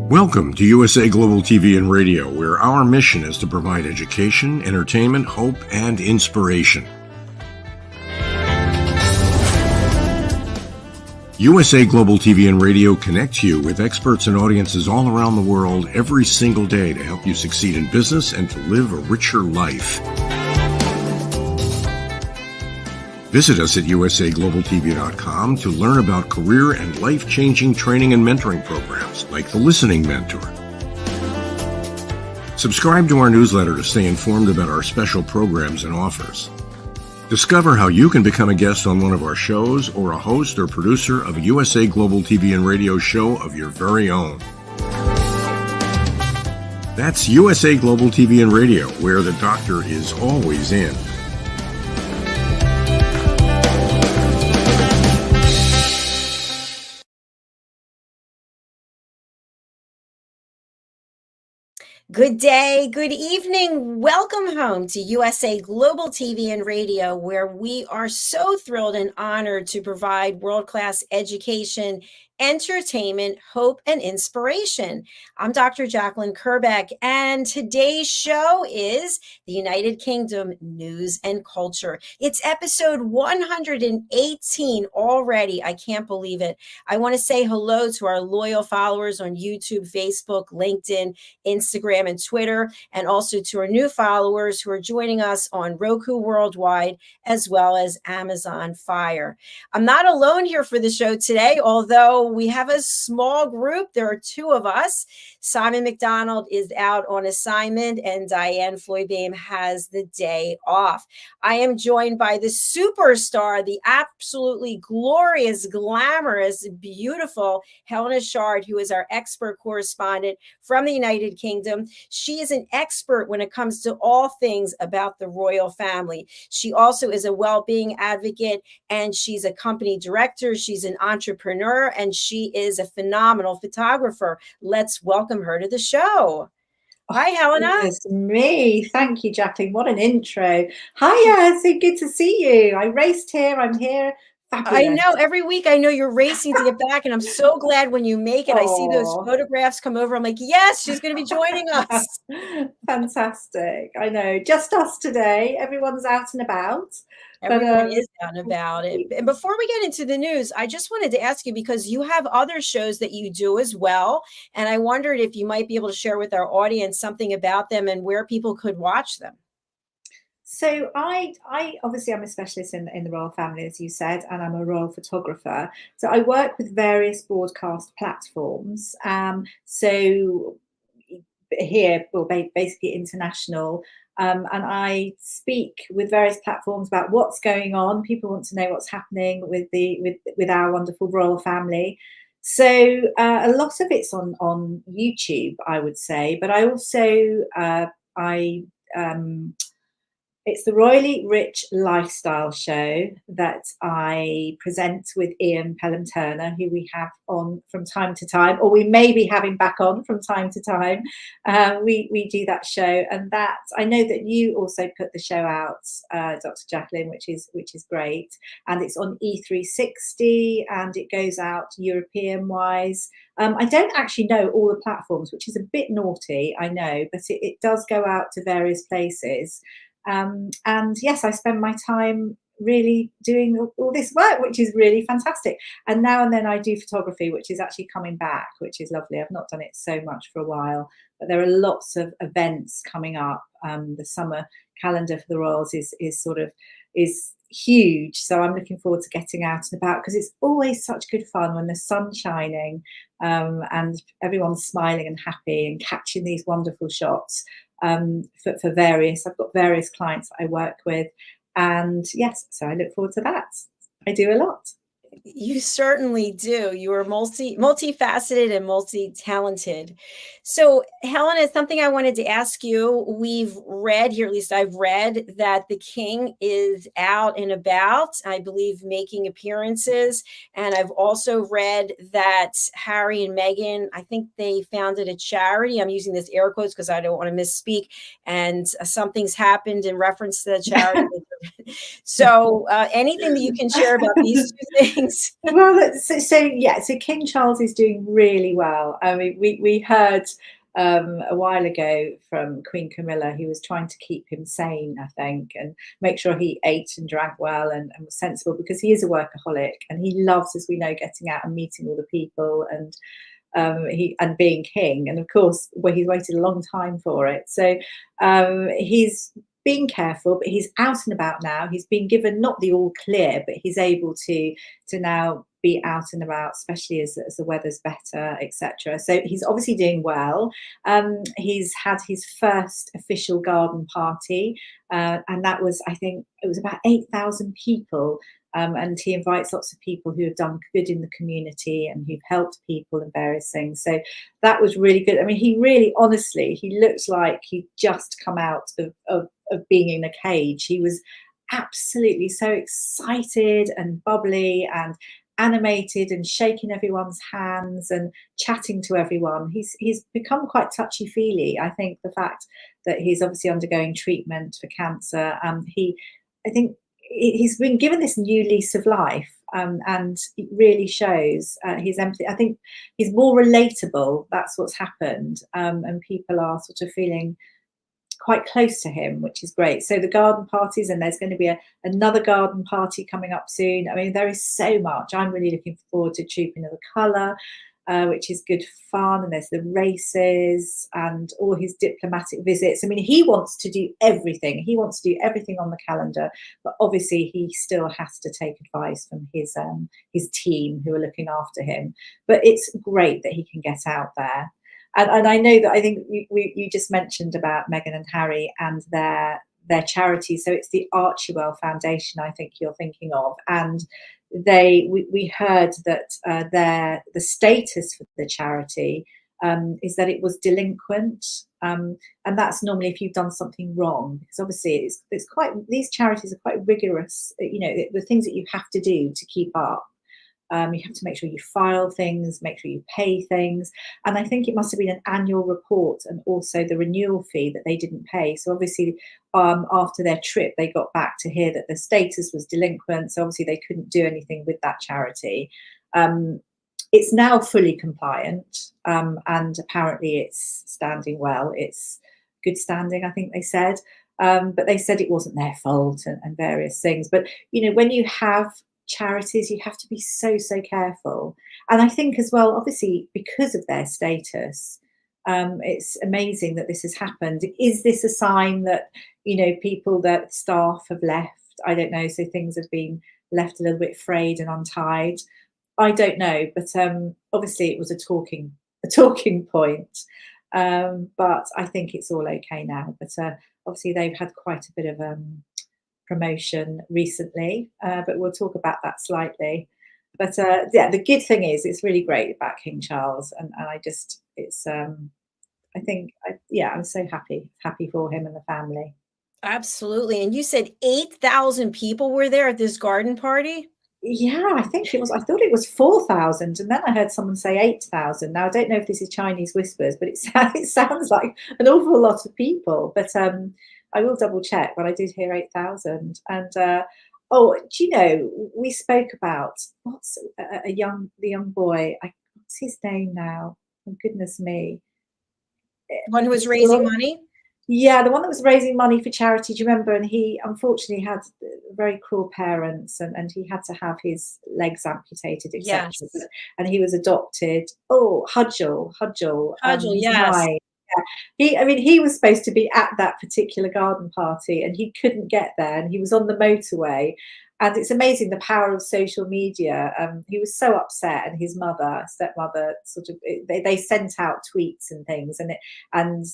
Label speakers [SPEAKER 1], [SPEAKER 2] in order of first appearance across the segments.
[SPEAKER 1] Welcome to USA Global TV and Radio, where our mission is to provide education, entertainment, hope, and inspiration. USA Global TV and Radio connects you with experts and audiences all around the world every single day to help you succeed in business and to live a richer life. Visit us at usaglobaltv.com to learn about career and life-changing training and mentoring programs like the Listening Mentor. Subscribe to our newsletter to stay informed about our special programs and offers. Discover how you can become a guest on one of our shows or a host or producer of a USA Global TV and Radio show of your very own. That's USA Global TV and Radio, where the doctor is always in.
[SPEAKER 2] Good day, good evening. Welcome home to USA Global TV and Radio, where we are so thrilled and honored to provide world-class education, entertainment, hope, and inspiration. I'm Dr. Jacalyn Kerbeck, and today's show is the United Kingdom News and Culture. It's episode 118 already. I can't believe it. I want to say hello to our loyal followers on YouTube, Facebook, LinkedIn, Instagram, and Twitter, and also to our new followers who are joining us on Roku Worldwide, as well as Amazon Fire. I'm not alone here for the show today, although we have a small group. There are two of us. Simon MacDonald is out on assignment, and DIANN FLOYD has the day off. I am joined by the superstar, the absolutely glorious, glamorous, beautiful Helena Chard, who is our expert correspondent from the United Kingdom. She is an expert when it comes to all things about the royal family. She also is a well-being advocate, and she's a company director. She's an entrepreneur, and she is a phenomenal photographer. Let's welcome her to the show. Hi, Helena.
[SPEAKER 3] It's me. Thank you, Jacalyn. What an intro. Hiya, so good to see you. I raced here. I'm here. Fabulous.
[SPEAKER 2] I know. Every week I know you're racing to get back, and I'm so glad when you make it. I see those photographs come over. I'm like, yes, she's going to be joining us.
[SPEAKER 3] Fantastic. I know. Just us today. Everyone's out and about.
[SPEAKER 2] Everyone is out and about it. And before we get into the news, I just wanted to ask you, because you have other shows that you do as well. And I wondered if you might be able to share with our audience something about them and where people could watch them.
[SPEAKER 3] So I obviously I'm a specialist in the royal family, as you said, and I'm a royal photographer. So I work with various broadcast platforms. So here, well, basically international. And I speak with various platforms about what's going on. People want to know what's happening with our wonderful royal family. So a lot of it's on YouTube, I would say. But I also It's the Royally Rich Lifestyle Show that I present with Ian Pelham-Turner, who we have on from time to time, or we may be having back on from time to time. We do that show, and that I know that you also put the show out, Dr. Jacalyn, which is great, and it's on E360, and it goes out European wise. I don't actually know all the platforms, which is a bit naughty, I know, but it does go out to various places. And yes, I spend my time really doing all this work, which is really fantastic. And now and then I do photography, which is actually coming back, which is lovely. I've not done it so much for a while, but there are lots of events coming up. The summer calendar for the Royals is huge, so I'm looking forward to getting out and about, because it's always such good fun when the sun's shining, and everyone's smiling and happy and catching these wonderful shots. For various, I've got various clients that I work with, and yes, so I look forward to that. I do a lot.
[SPEAKER 2] You certainly do. You are multifaceted and multi-talented. So, Helena, something I wanted to ask you. We've read here, at least I've read, that the king is out and about, I believe, making appearances. And I've also read that Harry and Meghan, I think they founded a charity. I'm using this air quotes because I don't want to misspeak. And something's happened in reference to the charity. So anything that you can share about these two things?
[SPEAKER 3] Well, so King Charles is doing really well. I mean, we heard a while ago from Queen Camilla, who was trying to keep him sane, I think, and make sure he ate and drank well and was sensible, because he is a workaholic and he loves, as we know, getting out and meeting all the people and being king. And of course, he's waited a long time for it. So he's being careful, but he's out and about now. He's been given not the all clear, but he's able to now be out and about, especially as the weather's better, etc. So he's obviously doing well. He's had his first official garden party, and that was, I think, it was about 8,000 people. And he invites lots of people who have done good in the community and who've helped people and various things. So that was really good. I mean, he really, honestly, he looked like he'd just come out of being in a cage. He was absolutely so excited and bubbly and animated and shaking everyone's hands and chatting to everyone. He's become quite touchy-feely. I think the fact that he's obviously undergoing treatment for cancer, I think he's been given this new lease of life, and it really shows his empathy. I think he's more relatable. That's what's happened, and people are sort of feeling quite close to him, which is great. So the garden parties, and there's going to be another garden party coming up soon. I mean, there is so much. I'm really looking forward to Trooping of the Colour, which is good fun, and there's the races and all his diplomatic visits. I mean, he wants to do everything. He wants to do everything on the calendar, but obviously he still has to take advice from his team who are looking after him. But it's great that he can get out there. And I know that, I think you just mentioned about Meghan and Harry and their charity. So it's the Archewell Foundation, I think you're thinking of, and we heard that the status for the charity is that it was delinquent, and that's normally if you've done something wrong, because obviously it's quite, these charities are quite rigorous. You know, the things that you have to do to keep up. You have to make sure you file things, make sure you pay things. And I think it must have been an annual report and also the renewal fee that they didn't pay. So obviously after their trip, they got back to hear that the status was delinquent. So obviously they couldn't do anything with that charity. It's now fully compliant, and apparently it's standing well. It's good standing, I think they said. But they said it wasn't their fault and various things. But, you know, when you have charities, you have to be so careful. And I think as well, obviously, because of their status, it's amazing that this has happened. Is this a sign that, you know, that staff have left? I don't know. So things have been left a little bit frayed and untied. I don't know, but obviously it was a talking point. But I think it's all okay now. But obviously they've had quite a bit of promotion recently, but we'll talk about that slightly. But yeah, the good thing is it's really great about King Charles, and I just, it's I think, yeah, I'm so happy for him and the family.
[SPEAKER 2] Absolutely. And you said 8,000 people were there at this garden party?
[SPEAKER 3] Yeah, I think it was. I thought it was 4,000, and then I heard someone say 8,000. Now I don't know if this is Chinese whispers, but it sounds like an awful lot of people. But I will double check. But I did hear 8,000. And oh, do you know, we spoke about what's the young boy. What's his name now? Oh, goodness me.
[SPEAKER 2] One who was
[SPEAKER 3] He's
[SPEAKER 2] raising money?
[SPEAKER 3] Yeah, the one that was raising money for charity. Do you remember? And he unfortunately had very cruel parents, and he had to have his legs amputated, etc.
[SPEAKER 2] Yes.
[SPEAKER 3] And he was adopted. Oh, Hudgel,
[SPEAKER 2] Hudgel,
[SPEAKER 3] his
[SPEAKER 2] yes.
[SPEAKER 3] name. Yeah. I mean, he was supposed to be at that particular garden party, and he couldn't get there, and he was on the motorway. And it's amazing the power of social media. He was so upset, and his stepmother, sort of, they sent out tweets and things, and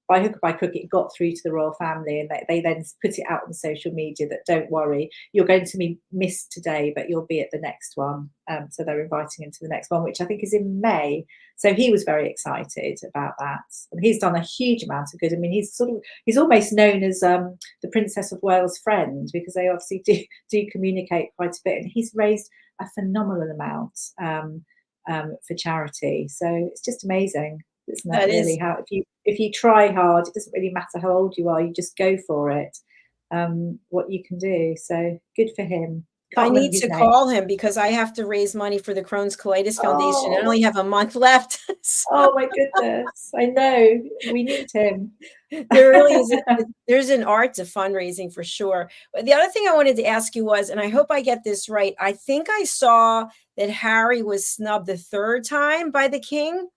[SPEAKER 3] by hook or by crook, it got through to the royal family, and they then put it out on social media that don't worry, you're going to be missed today, but you'll be at the next one. So they're inviting him to the next one, which I think is in May. So he was very excited about that, and he's done a huge amount of good. I mean, he's almost known as the Princess of Wales' friend, because they obviously do communicate quite a bit, and he's raised a phenomenal amount for charity. So it's just amazing. Isn't that really how if you try hard, it doesn't really matter how old you are, you just go for it, what you can do. So good for him.
[SPEAKER 2] I need to call him because I have to raise money for the Crohn's Colitis Foundation. I only have a month left. So.
[SPEAKER 3] Oh my goodness. I know. We need him.
[SPEAKER 2] There really is. There's an art to fundraising for sure. But the other thing I wanted to ask you was, and I hope I get this right, I think I saw that Harry was snubbed the 3rd time by the king.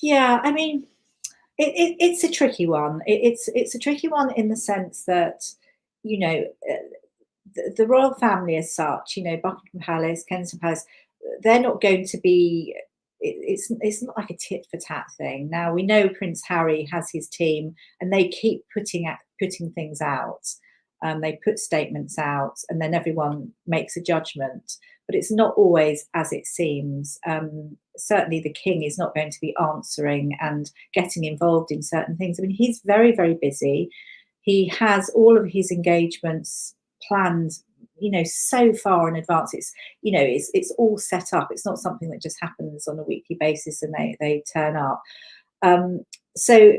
[SPEAKER 3] Yeah, I mean, it's a tricky one. It's a tricky one in the sense that, you know, the royal family as such, you know, Buckingham Palace, Kensington Palace, they're not going to be. It's not like a tit for tat thing. Now we know Prince Harry has his team, and they keep putting things out. They put statements out, and then everyone makes a judgment. But it's not always as it seems. Certainly the king is not going to be answering and getting involved in certain things. I mean, he's very, very busy. He has all of his engagements planned, you know, so far in advance. It's all set up. It's not something that just happens on a weekly basis and they turn up. So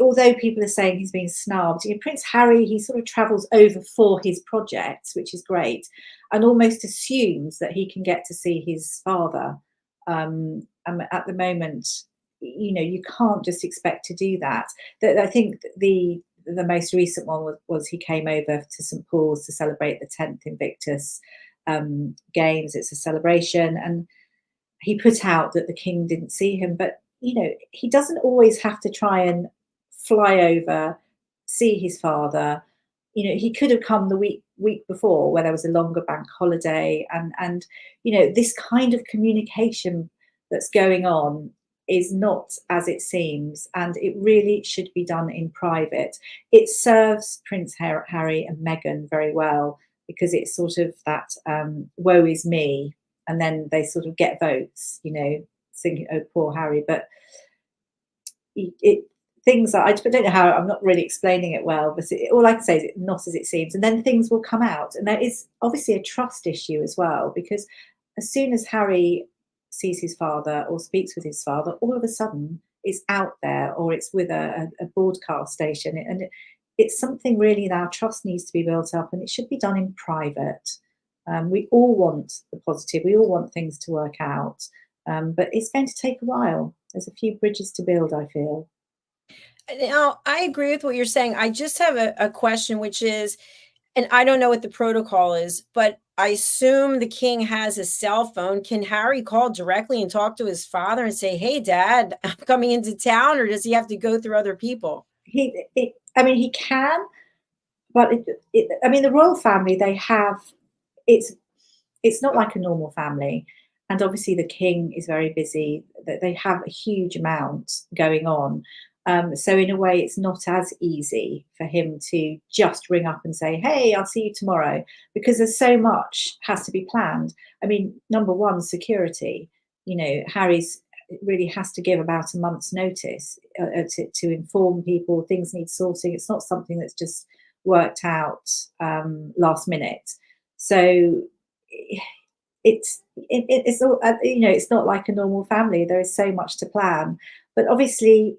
[SPEAKER 3] although people are saying he's being snubbed, you know, Prince Harry, he sort of travels over for his projects, which is great, and almost assumes that he can get to see his father. And at the moment, you know, you can't just expect to do that. I think the most recent one was he came over to St Paul's to celebrate the 10th Invictus Games. It's a celebration, and he put out that the king didn't see him, but you know, he doesn't always have to try and fly over, see his father. You know, he could have come the week before, where there was a longer bank holiday, and you know, this kind of communication that's going on is not as it seems, and it really should be done in private. It serves Prince Harry and Meghan very well, because it's sort of that woe is me, and then they sort of get votes, you know, thinking, oh, poor Harry. But things are, I don't know how, I'm not really explaining it well, but all I can say is it's not as it seems, and then things will come out. And there is obviously a trust issue as well, because as soon as Harry sees his father or speaks with his father, all of a sudden it's out there, or it's with a broadcast station, and it's something really that our trust needs to be built up, and it should be done in private. We all want the positive, we all want things to work out, but it's going to take a while. There's a few bridges to build, I feel.
[SPEAKER 2] Now, I agree with what you're saying. I just have a question, which is, and I don't know what the protocol is, but I assume the king has a cell phone. Can Harry call directly and talk to his father and say, hey, Dad, I'm coming into town, or does he have to go through other people?
[SPEAKER 3] I mean, he can, but I mean, the royal family, they have, it's not like a normal family. And obviously the king is very busy. They have a huge amount going on. So in a way, it's not as easy for him to just ring up and say, hey, I'll see you tomorrow, because there's so much has to be planned. I mean, number one, security. You know, Harry's it really has to give about a month's notice to inform people things need sorting. It's not something that's just worked out last minute. So it's all, it's not like a normal family. There is so much to plan, but obviously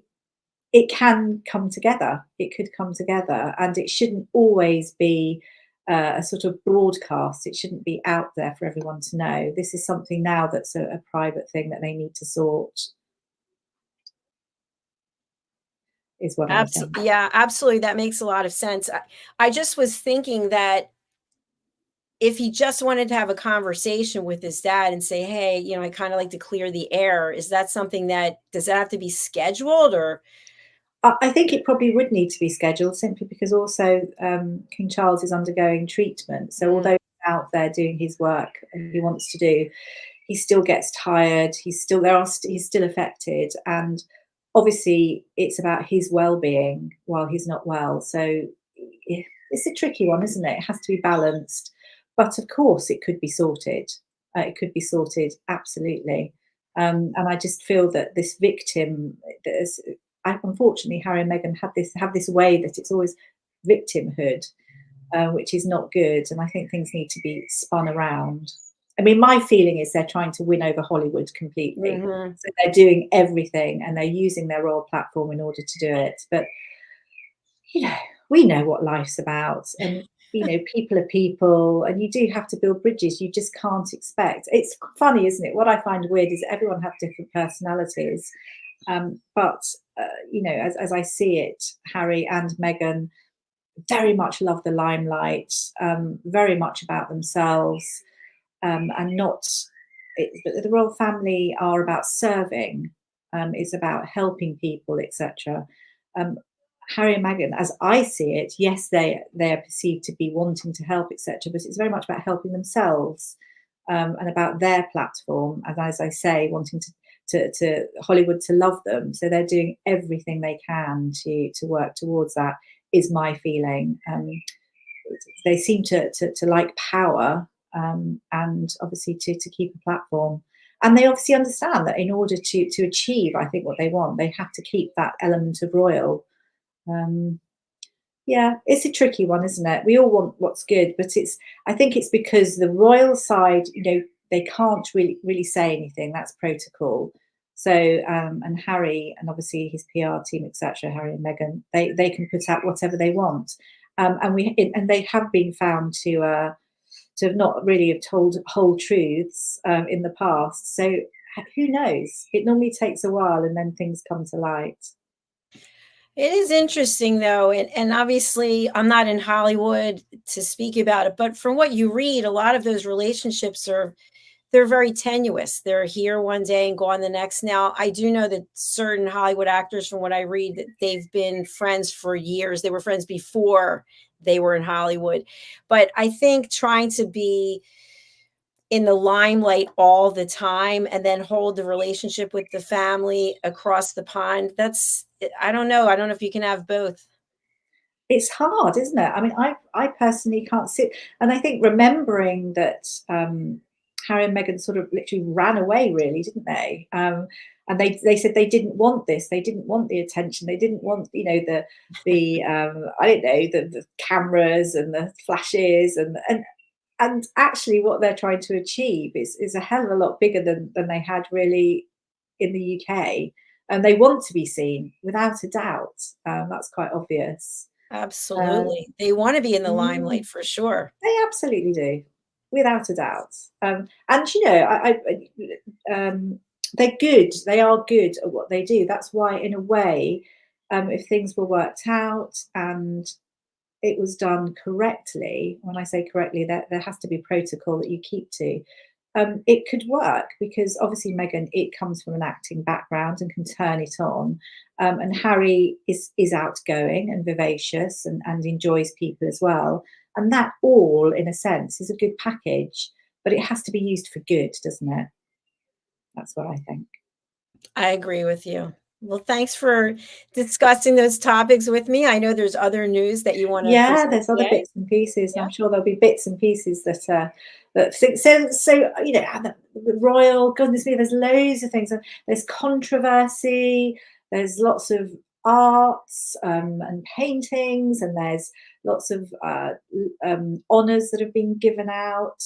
[SPEAKER 3] it can come together. It could come together, and it shouldn't always be a sort of broadcast. It shouldn't be out there for everyone to know. This is something now that's a private thing that they need to sort, is what I think.
[SPEAKER 2] Yeah, absolutely. That makes a lot of sense. I just was thinking that if he just wanted to have a conversation with his dad and say, hey, I kind of like to clear the air, is that something does that have to be scheduled, or?
[SPEAKER 3] I think it probably would need to be scheduled, simply because also King Charles is undergoing treatment. So although he's out there doing his work and he wants to do, he still gets tired. He's still affected, and obviously it's about his well-being while he's not well. So it's a tricky one, isn't it? It has to be balanced, but of course it could be sorted. It could be sorted, absolutely. And I just feel that this victim, unfortunately, Harry and Meghan have this way that it's always victimhood, which is not good. And I think things need to be spun around. I mean, my feeling is they're trying to win over Hollywood completely.
[SPEAKER 2] Mm-hmm.
[SPEAKER 3] So they're doing everything, and they're using their royal platform in order to do it. But we know what life's about, and people are people, and you do have to build bridges. You just can't expect. It's funny, isn't it? What I find weird is everyone have different personalities. But as I see it, Harry and Meghan very much love the limelight, very much about themselves, and not. The royal family are about serving. It's about helping people, etc. Harry and Meghan, as I see it, yes, they are perceived to be wanting to help, etc. But it's very much about helping themselves, and about their platform, and as I say, wanting to Hollywood to love them. So they're doing everything they can to work towards that, is my feeling. They seem to like power, and obviously to keep a platform. And they obviously understand that in order to achieve, I think, what they want, they have to keep that element of royal. Yeah, it's a tricky one, isn't it? We all want what's good, but I think it's because the royal side, they can't really say anything. That's protocol. So and Harry, and obviously his PR team, etc., Harry and Meghan, they can put out whatever they want, and they have been found to have not really have told whole truths in the past. So who knows? It normally takes a while, and then things come to light.
[SPEAKER 2] It is interesting, though, and obviously I'm not in Hollywood to speak about it, but from what you read, a lot of those relationships they're very tenuous. They're here one day and gone the next. Now, I do know that certain Hollywood actors, from what I read, that they've been friends for years. They were friends before they were in Hollywood. But I think trying to be in the limelight all the time and then hold the relationship with the family across the pond, I don't know. I don't know if you can have both.
[SPEAKER 3] It's hard, isn't it? I mean, I personally can't sit, and I think remembering that Harry and Meghan sort of literally ran away, really, didn't they? And they said they didn't want this. They didn't want the attention. They didn't want, the I don't know, the cameras and the flashes and actually what they're trying to achieve is a hell of a lot bigger than they had really in the UK. And they want to be seen, without a doubt. That's quite obvious.
[SPEAKER 2] Absolutely. They want to be in the limelight for sure.
[SPEAKER 3] They absolutely do, without a doubt. And they're good. They are good at what they do. That's why, in a way, if things were worked out and it was done correctly, when I say correctly, there has to be protocol that you keep to. It could work, because obviously Meghan, it comes from an acting background and can turn it on. And Harry is outgoing and vivacious and enjoys people as well. And that all, in a sense, is a good package, but it has to be used for good, doesn't it? That's what I think.
[SPEAKER 2] I agree with you. Well, thanks for discussing those topics with me. I know there's other news that you want to
[SPEAKER 3] Yeah,
[SPEAKER 2] present
[SPEAKER 3] there's other
[SPEAKER 2] today.
[SPEAKER 3] bits and pieces, and
[SPEAKER 2] Yeah.
[SPEAKER 3] I'm sure there'll be bits and pieces that so you know, and the royal, goodness me, there's loads of things. There's controversy, there's lots of arts and paintings, and there's lots of honours that have been given out.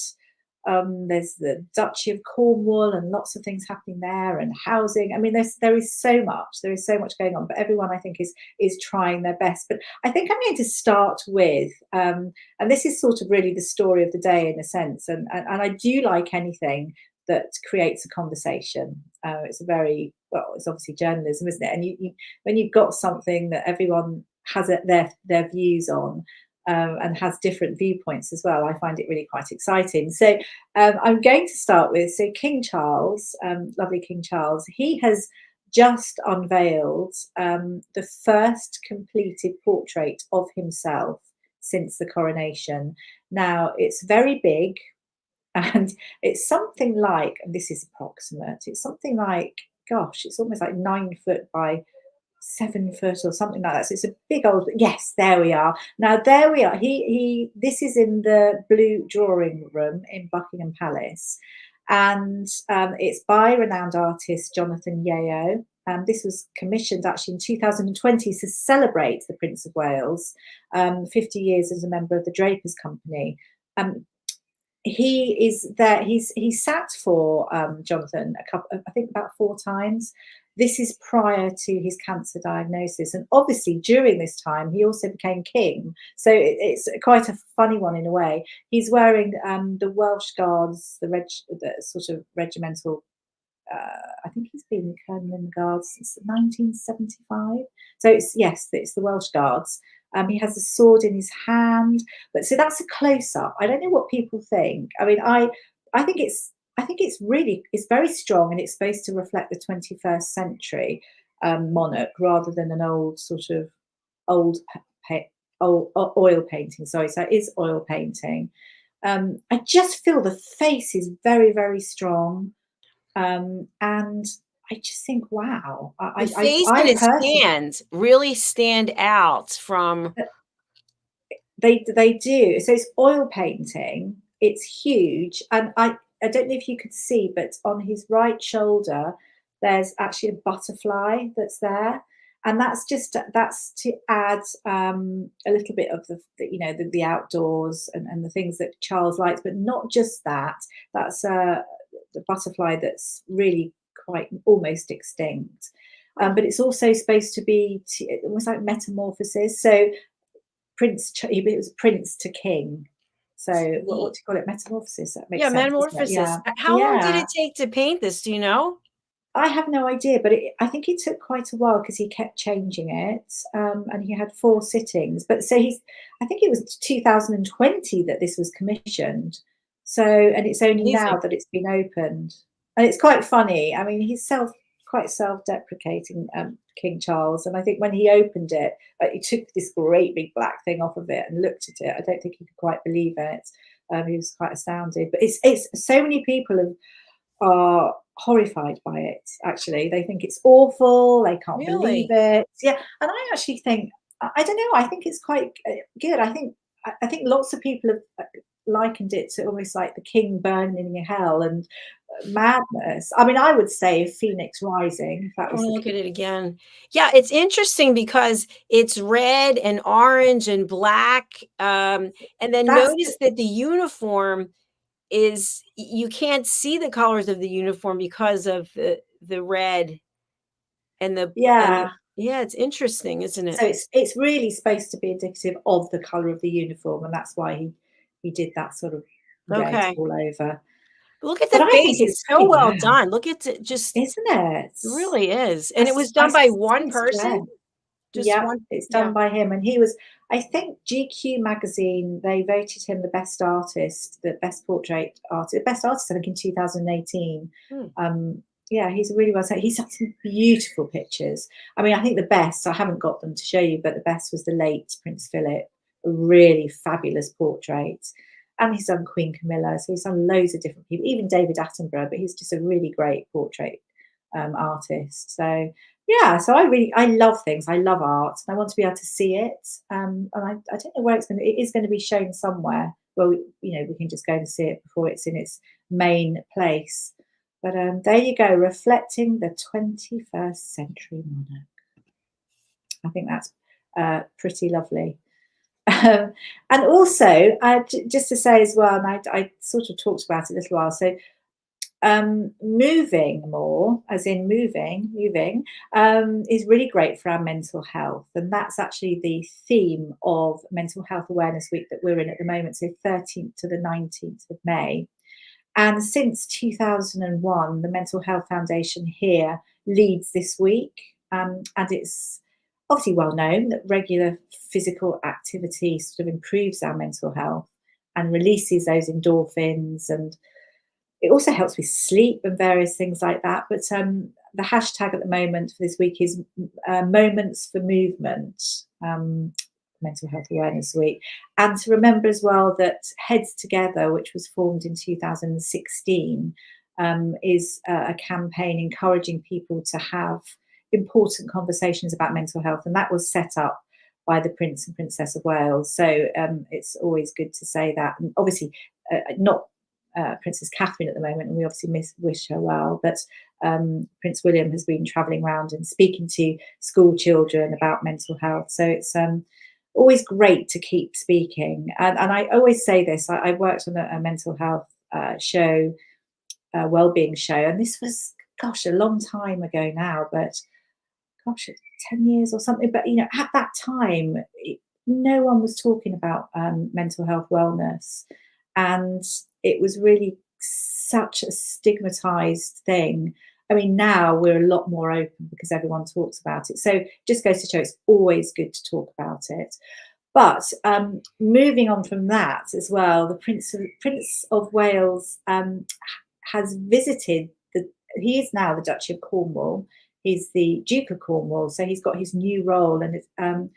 [SPEAKER 3] There's the Duchy of Cornwall and lots of things happening there, and housing. I mean, there is so much. There is so much going on, but everyone I think is trying their best. But I think I'm going to start with, and this is sort of really the story of the day in a sense. And I do like anything that creates a conversation. It's a very well. It's obviously journalism, isn't it? And you when you've got something that everyone has their views on. And has different viewpoints as well. I find it really quite exciting. So I'm going to start with King Charles, lovely King Charles. He has just unveiled the first completed portrait of himself since the coronation. Now it's very big, and it's something like, and this is approximate. It's something like, gosh, it's almost like 9 foot by 7 foot or something like that. So it's a big old, yes, there we are. Now there we are. This is in the Blue Drawing Room in Buckingham Palace, and it's by renowned artist Jonathan Yeo. This was commissioned actually in 2020 to celebrate the Prince of Wales, 50 years as a member of the Drapers Company. He is there. He sat for Jonathan I think about 4 times. This is prior to his cancer diagnosis, and obviously during this time he also became king. So it's quite a funny one in a way. He's wearing the Welsh Guards, the sort of regimental. I think he's been colonel in the Guards since 1975. So it's the Welsh Guards. He has a sword in his hand, but so that's a close up. I don't know what people think. I mean, I think it's very strong, and it's supposed to reflect the 21st century monarch rather than an old sort of old oil painting. Sorry, so it is oil painting. I just feel the face is very, very strong, and I just think, wow.
[SPEAKER 2] The face and
[SPEAKER 3] I
[SPEAKER 2] his
[SPEAKER 3] personally,
[SPEAKER 2] hands really stand out from.
[SPEAKER 3] they do. So it's oil painting. It's huge, and I don't know if you could see, but on his right shoulder, there's actually a butterfly that's there, and that's to add a little bit of the outdoors and the things that Charles likes, but not just that. That's the butterfly that's really quite almost extinct. But it's also supposed to be almost like metamorphosis. So it was prince to king. So what do you call it? Metamorphosis. That makes
[SPEAKER 2] Yeah,
[SPEAKER 3] sense, doesn't it?
[SPEAKER 2] metamorphosis.
[SPEAKER 3] Yeah,
[SPEAKER 2] How long did
[SPEAKER 3] yeah.
[SPEAKER 2] it take to paint this? Do you know?
[SPEAKER 3] I have no idea, but I think it took quite a while because he kept changing it, and he had 4 sittings. But so I think it was 2020 that this was commissioned. So, and it's only now
[SPEAKER 2] Amazing.
[SPEAKER 3] that it's been opened, and it's quite funny. I mean, he's quite self-deprecating, King Charles, and I think when he opened it, he took this great big black thing off of it and looked at it. I don't think he could quite believe it. He was quite astounded. But it's so many people are horrified by it. Actually, they think it's awful. They can't believe
[SPEAKER 2] Really?
[SPEAKER 3] it. Yeah, and I actually think, I don't know. I think it's quite good. I think lots of people have likened it to almost like the king burning in hell and madness. I mean, I would say Phoenix Rising, if that
[SPEAKER 2] I
[SPEAKER 3] was
[SPEAKER 2] want to
[SPEAKER 3] the
[SPEAKER 2] look
[SPEAKER 3] king.
[SPEAKER 2] at it again. Yeah, it's interesting because it's red and orange and black. And then
[SPEAKER 3] That's
[SPEAKER 2] notice that the uniform is you can't see the colors of the uniform because of the red and
[SPEAKER 3] yeah.
[SPEAKER 2] yeah, it's interesting, isn't it?
[SPEAKER 3] So it's really supposed to be indicative of the colour of the uniform, and that's why he did that sort of red
[SPEAKER 2] Okay.
[SPEAKER 3] all over.
[SPEAKER 2] Look at
[SPEAKER 3] But
[SPEAKER 2] the
[SPEAKER 3] I think
[SPEAKER 2] face.
[SPEAKER 3] it's
[SPEAKER 2] It's so
[SPEAKER 3] really
[SPEAKER 2] well
[SPEAKER 3] wow,
[SPEAKER 2] done. Look at it. Just
[SPEAKER 3] isn't it?
[SPEAKER 2] it really is. And it was
[SPEAKER 3] I
[SPEAKER 2] done by one
[SPEAKER 3] see
[SPEAKER 2] person?
[SPEAKER 3] strength.
[SPEAKER 2] Just
[SPEAKER 3] Yep,
[SPEAKER 2] one.
[SPEAKER 3] it's
[SPEAKER 2] Yeah.
[SPEAKER 3] done by him, and he was. I think GQ magazine, they voted him the best artist, the best portrait artist, best artist. I think in 2018.
[SPEAKER 2] Hmm.
[SPEAKER 3] Yeah, he's really well. He's had some beautiful pictures. I mean, I think the best. I haven't got them to show you, but the best was the late Prince Philip. A really fabulous portrait, and he's done Queen Camilla. So he's done loads of different people, even David Attenborough. But he's just a really great portrait artist. So yeah, so I love things. I love art, and I want to be able to see it. And I don't know where it is going to be shown somewhere where we can just go and see it before it's in its main place. But there you go, reflecting the 21st century monarch. I think that's pretty lovely. And also, just to say as well, and I sort of talked about it a little while. So moving more, as in moving, is really great for our mental health, and that's actually the theme of Mental Health Awareness Week that we're in at the moment, so 13th to the 19th of May. And since 2001, the Mental Health Foundation here leads this week, and it's obviously well known that regular physical activity sort of improves our mental health and releases those endorphins, and it also helps with sleep and various things like that. But the hashtag at the moment for this week is Moments for Movement, Mental Health Awareness Week. And to remember as well that Heads Together, which was formed in 2016, is a campaign encouraging people to have important conversations about mental health. And that was set up by the Prince and Princess of Wales. So it's always good to say that. And obviously, not Princess Catherine at the moment, and we obviously wish her well, but Prince William has been travelling around and speaking to school children about mental health. So it's always great to keep speaking. And I always say this, I worked on a mental health show, Wellbeing show, and this was, gosh, a long time ago now, but gosh, 10 years or something. But, at that time, no one was talking about mental health wellness. And it was really such a stigmatized thing. I mean, now we're a lot more open because everyone talks about it. So just goes to show it's always good to talk about it. But moving on from that as well, the Prince of Wales has visited, he is now the Duchy of Cornwall. He's the Duke of Cornwall. So he's got his new role, and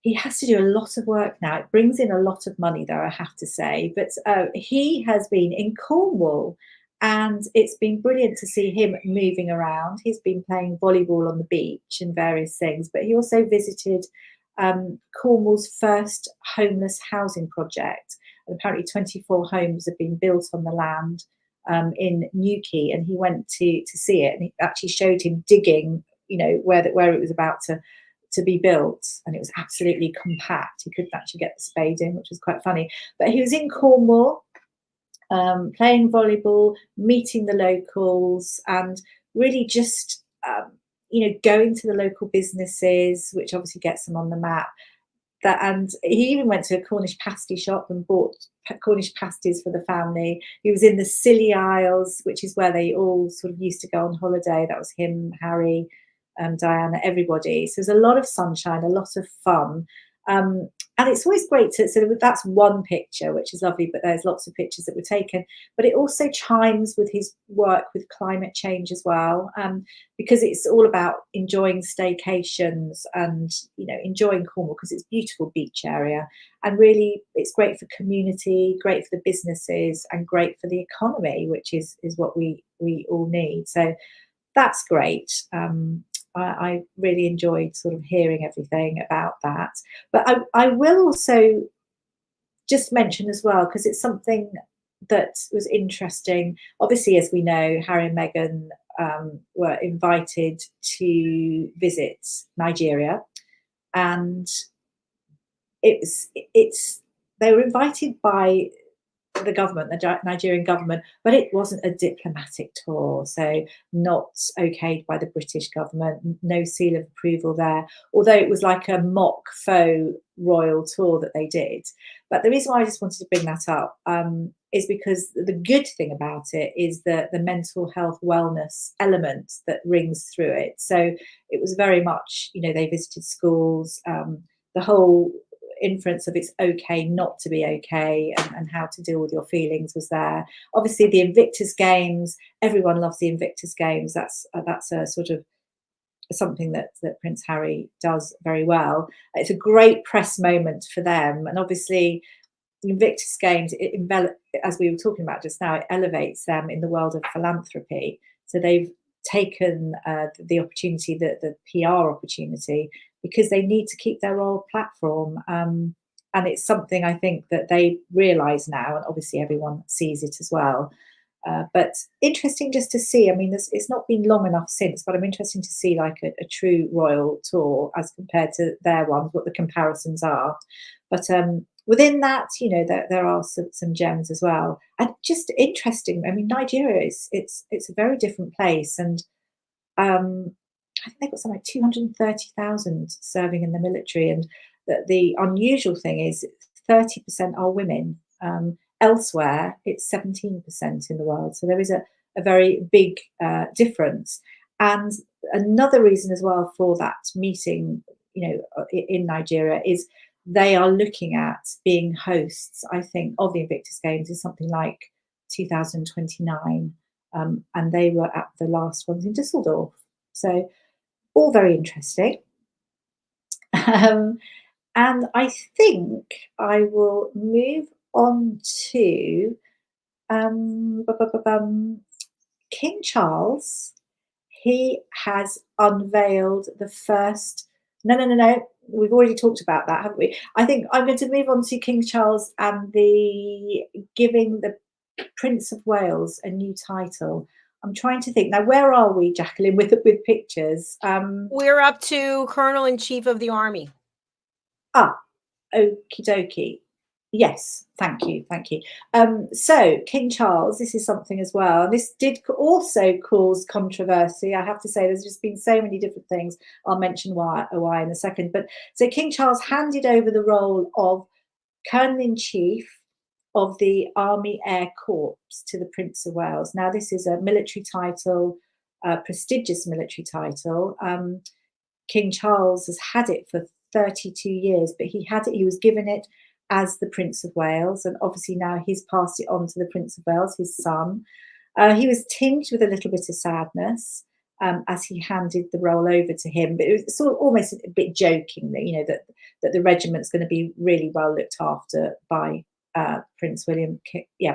[SPEAKER 3] he has to do a lot of work now. It brings in a lot of money, though, I have to say. But he has been in Cornwall, and it's been brilliant to see him moving around. He's been playing volleyball on the beach and various things. But he also visited Cornwall's first homeless housing project. And apparently 24 homes have been built on the land in Newquay, and he went to see it. And he actually showed him digging, where it was about to be built, and it was absolutely compact. He couldn't actually get the spade in, which was quite funny. But he was in Cornwall, playing volleyball, meeting the locals, and really just going to the local businesses, which obviously gets them on the map. And he even went to a Cornish pasty shop and bought Cornish pasties for the family. He was in the Scilly Isles, which is where they all sort of used to go on holiday. That was him, Harry, Diana, everybody. So there's a lot of sunshine, a lot of fun. And it's always great to, so that's one picture, which is lovely, but there's lots of pictures that were taken. But it also chimes with his work with climate change as well, because it's all about enjoying staycations and, enjoying Cornwall because it's a beautiful beach area. And really, it's great for community, great for the businesses, and great for the economy, which is what we all need. So that's great. I really enjoyed sort of hearing everything about that. But I will also just mention as well, because it's something that was interesting. Obviously, as we know, Harry and Meghan were invited to visit Nigeria, and they were invited by the government, the Nigerian government, but it wasn't a diplomatic tour, so not okayed by the British government, no seal of approval there, although it was like a mock faux royal tour that they did. But the reason why I just wanted to bring that up is because the good thing about it is the mental health wellness element that rings through it. So it was very much, they visited schools, the whole inference of it's okay not to be okay, and how to deal with your feelings was there. Obviously, the Invictus Games, everyone loves the Invictus Games. That's a sort of something that Prince Harry does very well. It's a great press moment for them, and obviously the Invictus Games, as we were talking about just now, it elevates them in the world of philanthropy. So they've taken the opportunity, the PR opportunity, because they need to keep their royal platform. And it's something I think that they realise now, and obviously everyone sees it as well. But interesting just to see. I mean, it's not been long enough since, but I'm interested to see like a true royal tour as compared to their ones, what the comparisons are. But within that, you know, there are some gems as well, and just interesting. I mean, Nigeria it's a very different place, and I think they've got something like 230,000 serving in the military, and the unusual thing is 30% are women. Elsewhere, it's 17% in the world. So there is a very big difference. And another reason as well for that meeting, you know, in Nigeria is they are looking at being hosts, I think, of the Invictus Games in something like 2029. And they were at the last ones in Düsseldorf. So all very interesting. And I think I will move on to King Charles. He has unveiled the first. No. We've already talked about that, haven't we? I think I'm going to move on to King Charles and the giving the Prince of Wales a new title. I'm trying to think now. Where are we, Jacalyn, with pictures?
[SPEAKER 2] We're up to Colonel-in-Chief of the Army.
[SPEAKER 3] Okie dokie. Yes, thank you. So King Charles, this is something as well. And this did also cause controversy. I have to say, there's just been so many different things. I'll mention why in a second. But so King Charles handed over the role of Colonel-in-Chief of the Army Air Corps to the Prince of Wales. Now, this is a military title, a prestigious military title. King Charles has had it for 32 years, but he was given it as the Prince of Wales, and obviously now he's passed it on to the Prince of Wales, his son. He was tinged with a little bit of sadness as he handed the role over to him, but it was sort of almost a bit jokingly, you know, that the regiment's going to be really well looked after by Prince William.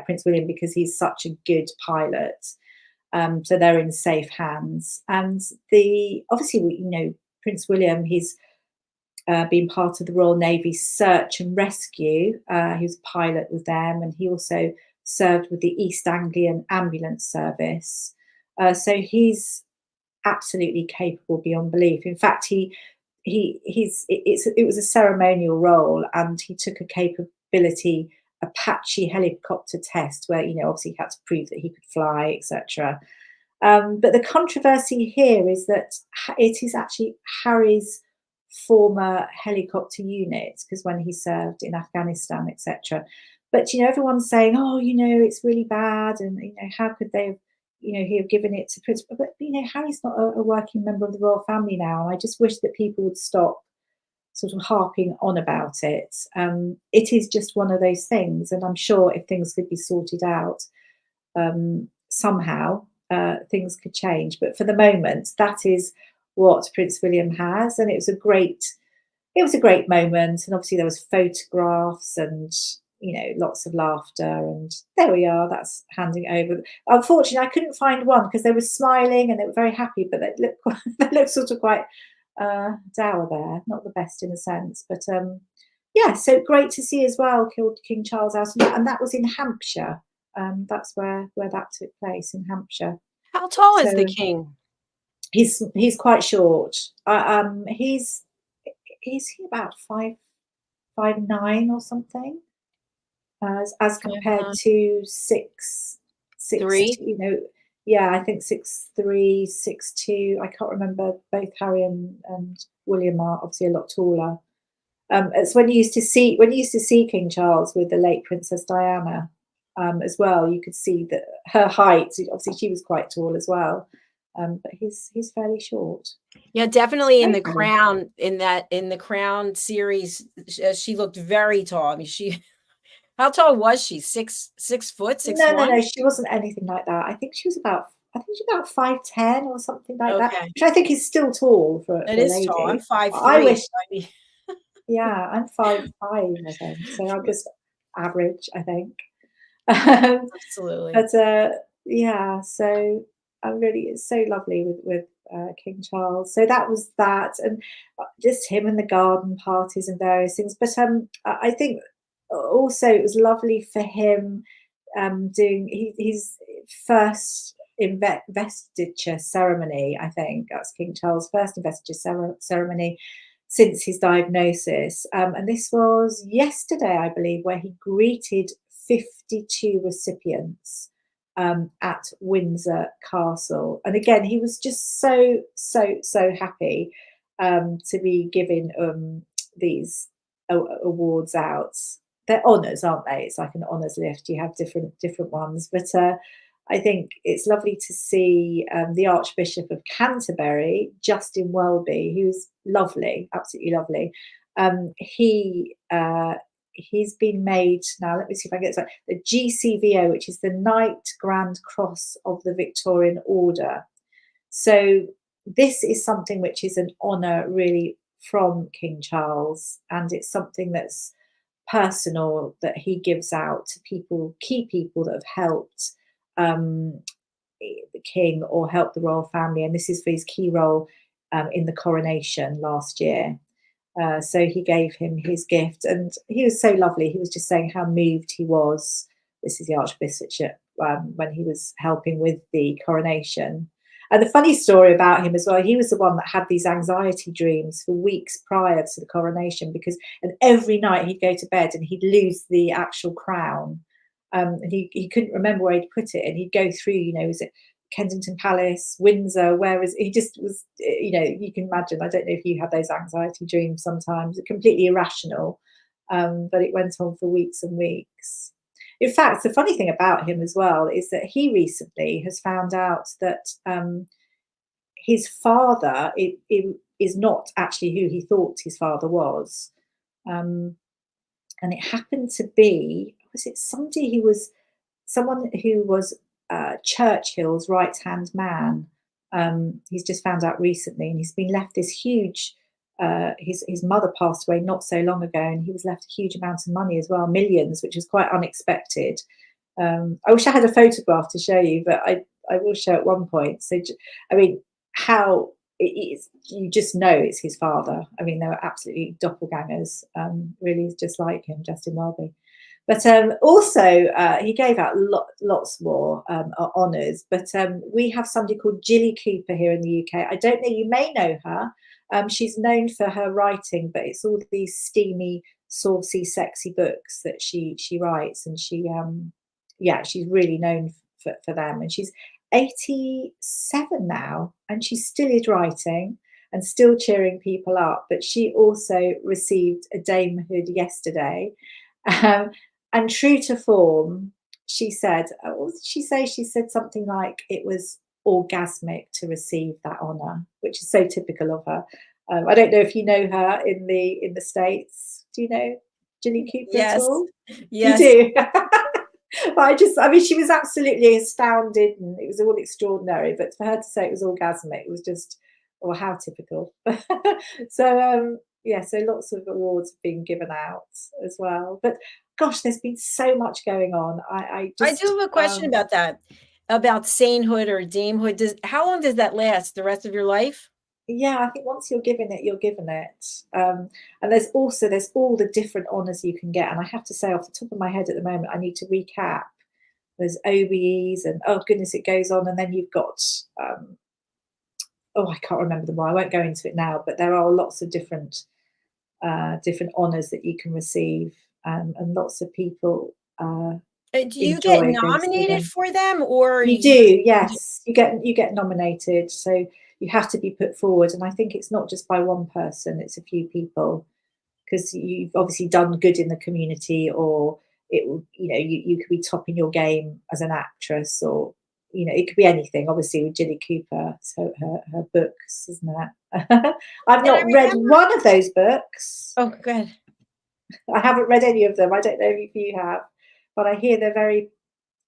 [SPEAKER 3] Prince William, because he's such a good pilot. So they're in safe hands. And Prince William, he's been part of the Royal Navy's search and rescue. He was a pilot with them, and he also served with the East Anglian Ambulance Service. So he's absolutely capable beyond belief. In fact, it was a ceremonial role, and he took a capability Apache helicopter test where, you know, obviously he had to prove that he could fly, etc. But the controversy here is that it is actually Harry's former helicopter unit, because when he served in Afghanistan, etc. But, you know, everyone's saying, oh, you know, it's really bad, and, you know, how could they have, you know, he have given it to Prince? But, you know, Harry's not a working member of the royal family now. I just wish that people would stop sort of harping on about it. It is just one of those things, and I'm sure if things could be sorted out somehow, things could change. But for the moment, that is what Prince William has, and it was a great moment. And obviously there was photographs and, you know, lots of laughter, and there we are. That's handing over. Unfortunately, I couldn't find one because they were smiling and they were very happy, but they looked sort of quite dour there, not the best in a sense. But yeah, so great to see as well King Charles out, and that was in Hampshire. That's where that took place, in Hampshire.
[SPEAKER 2] How tall is the king?
[SPEAKER 3] He's quite short. He's about 5'9" or something, as compared to 6'3", you know. Yeah, I think 6'3", 6'2". I can't remember. Both Harry and William are obviously a lot taller. It's when you used to see King Charles with the late Princess Diana as well. You could see that her height. Obviously, she was quite tall as well. But he's fairly short.
[SPEAKER 2] Yeah, definitely in the Crown, in the Crown series, she looked very tall. I mean, how tall was she? 6 foot, 6'1"?
[SPEAKER 3] No, she wasn't anything like that. I think she was about 5'10" or something like that, which I think is still tall for a lady.
[SPEAKER 2] Tall. I'm 5'3".
[SPEAKER 3] I wish. Yeah, I'm 5'5", I think. So I'm just average, I think.
[SPEAKER 2] Absolutely.
[SPEAKER 3] But yeah, so really, it's so lovely with King Charles. So that was that, and just him and the garden parties and various things. But I think also it was lovely for him doing his first investiture ceremony. I think that's King Charles' first investiture ceremony since his diagnosis, and this was yesterday, I believe, where he greeted 52 recipients at Windsor Castle. And again, he was just so happy to be giving these awards out. They're honours, aren't they? It's like an honours list. You have different ones, but I think it's lovely to see the Archbishop of Canterbury, Justin Welby, who's lovely, absolutely lovely. He's been made, now let me see if I get this right, the GCVO, which is the Knight Grand Cross of the Victorian Order. So this is something which is an honour really from King Charles, and it's something that's personal that he gives out to people, key people that have helped the king or helped the royal family, and this is for his key role in the coronation last year. So he gave him his gift, and he was so lovely. He was just saying how moved he was. This is the Archbishop when he was helping with the coronation. And the funny story about him as well, he was the one that had these anxiety dreams for weeks prior to the coronation, because and every night he'd go to bed and he'd lose the actual crown. And he couldn't remember where he'd put it, and he'd go through, is it Kensington Palace, Windsor, where was he? Just was, you can imagine. I don't know if you have those anxiety dreams sometimes, completely irrational, but it went on for weeks and weeks. In fact, the funny thing about him as well is that he recently has found out that his father is not actually who he thought his father was, and it happened to be, was it someone who was Churchill's right-hand man. He's just found out recently, and he's been left this huge, his mother passed away not so long ago, and he was left a huge amount of money as well, millions, which was quite unexpected. I wish I had a photograph to show you, but I will show at one point. So, I mean, how it is, you just know it's his father. I mean, they were absolutely doppelgangers, really just like him, Justin Welby. But also, he gave out lots more honours. But we have somebody called Jilly Cooper here in the UK. I don't know, you may know her. She's known for her writing, but it's all these steamy, saucy, sexy books that she writes. And she's really known for them. And she's 87 now, and she still is writing and still cheering people up. But she also received a damehood yesterday. And true to form, she said, what did she say? She said something like it was orgasmic to receive that honour, which is so typical of her. I don't know if you know her in the States. Do you know Jilly Cooper at all?
[SPEAKER 2] Yes.
[SPEAKER 3] You do. But I mean, she was absolutely astounded, and it was all extraordinary. But for her to say it was orgasmic, it was just, oh, how typical. So, so lots of awards have been given out as well. But gosh, there's been so much going on. I do
[SPEAKER 2] have a question about that, about sainthood or damehood. How long does that last? The rest of your life?
[SPEAKER 3] Yeah, I think once you're given it, you're given it. And there's all the different honours you can get. And I have to say, off the top of my head at the moment, I need to recap. There's OBEs, and oh goodness, it goes on. And then you've got, I can't remember them all. I won't go into it now, but there are lots of different honours that you can receive, and lots of people.
[SPEAKER 2] Do you get nominated for them, or
[SPEAKER 3] you do? Yes, you get nominated. So you have to be put forward, and I think it's not just by one person; it's a few people, because you've obviously done good in the community, or you could be topping your game as an actress, or it could be anything. Obviously, with Jilly Cooper, so her books, isn't it? I've not read one of those books.
[SPEAKER 2] Oh, good.
[SPEAKER 3] I haven't read any of them. I don't know if you have, but I hear they're very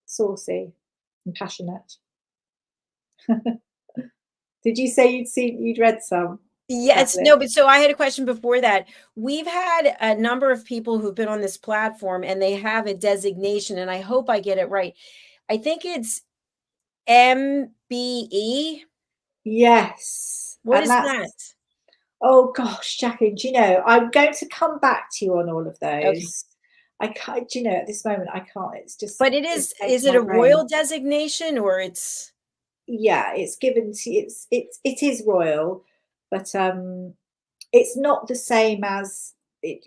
[SPEAKER 3] saucy and passionate. Did you say you'd read some?
[SPEAKER 2] Yes, no, but so I had a question before that. We've had a number of people who've been on this platform, and they have a designation, and I hope I get it right. I think it's MBE.
[SPEAKER 3] Yes.
[SPEAKER 2] What
[SPEAKER 3] And
[SPEAKER 2] is that?
[SPEAKER 3] oh gosh, Jacalyn, do you know, I'm going to come back to you on all of
[SPEAKER 2] Okay.
[SPEAKER 3] those. I can't, do you know, at this moment, I can't. It's just,
[SPEAKER 2] But it
[SPEAKER 3] it's
[SPEAKER 2] is it
[SPEAKER 3] my
[SPEAKER 2] a
[SPEAKER 3] brain.
[SPEAKER 2] royal designation or it's
[SPEAKER 3] Yeah, it's given to, it is royal, but it's not the same as it,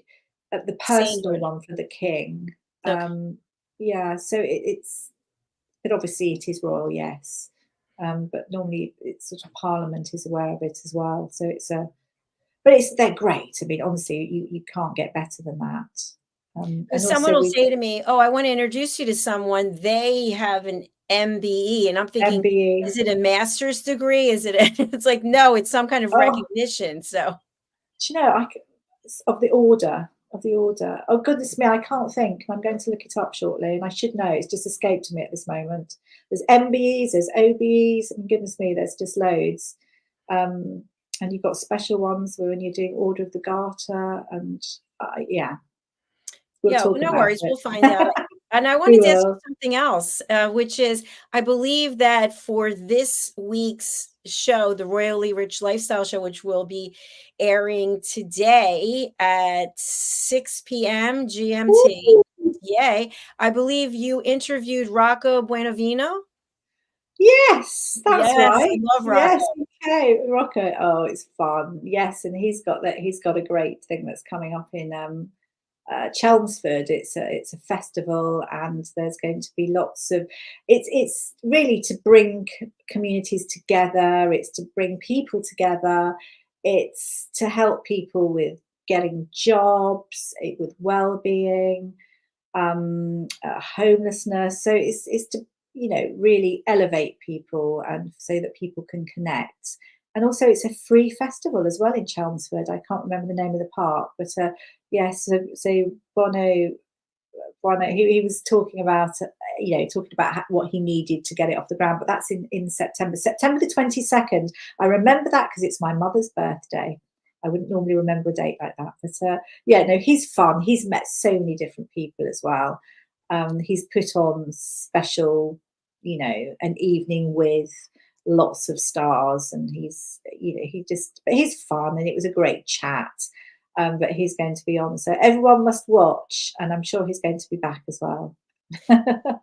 [SPEAKER 3] the personal
[SPEAKER 2] sainthood?
[SPEAKER 3] one for the king.
[SPEAKER 2] Okay.
[SPEAKER 3] Yeah, so but obviously it is royal, yes. But normally it's sort of Parliament is aware of it as well. So but they're great. I mean, honestly, you can't get better than that. And
[SPEAKER 2] Because someone
[SPEAKER 3] also
[SPEAKER 2] will
[SPEAKER 3] we
[SPEAKER 2] say to me, "Oh, I want to introduce you to someone. They have an MBE," and I'm thinking,
[SPEAKER 3] MBE.
[SPEAKER 2] "Is it a master's degree? Is it?" It's like, no, it's some kind of
[SPEAKER 3] Oh,
[SPEAKER 2] recognition. So
[SPEAKER 3] do you know, of the order of the order. Oh goodness me, I can't think. I'm going to look it up shortly, and I should know. It's just escaped me at this moment. There's MBEs, there's OBEs, and goodness me, there's just loads. And you've got special ones when you're doing Order of the Garter, and yeah, we'll
[SPEAKER 2] yeah,
[SPEAKER 3] talk
[SPEAKER 2] no
[SPEAKER 3] about
[SPEAKER 2] worries.
[SPEAKER 3] it.
[SPEAKER 2] We'll find out. And I
[SPEAKER 3] We
[SPEAKER 2] wanted to ask you
[SPEAKER 3] will.
[SPEAKER 2] something else, which is I believe that for this week's show, the Royally Rich Lifestyle Show, which will be airing today at 6 p.m. GMT.
[SPEAKER 3] Woo!
[SPEAKER 2] Yay. I believe you interviewed Rocco Buenavino.
[SPEAKER 3] Yes, that's
[SPEAKER 2] Yes, I
[SPEAKER 3] right.
[SPEAKER 2] love Rocco.
[SPEAKER 3] Yes, okay, Rocco. Oh, it's fun. Yes, and he's got that. He's got a great thing that's coming up in Chelmsford. It's a festival, and there's going to be lots of. It's really to bring communities together. It's to bring people together. It's to help people with getting jobs, with well-being, homelessness. So it's to really elevate people and so that people can connect. And also, it's a free festival as well in Chelmsford. I can't remember the name of the park, but yes. So Bono, he was talking about talking about what he needed to get it off the ground. But that's in September the 22nd. I remember that because it's my mother's birthday. I wouldn't normally remember a date like that, but yeah, no, he's fun. He's met so many different people as well. He's put on special, an evening with lots of stars, and but he's fun, and it was a great chat. But he's going to be on, so everyone must watch, and I'm sure he's going to be back as well.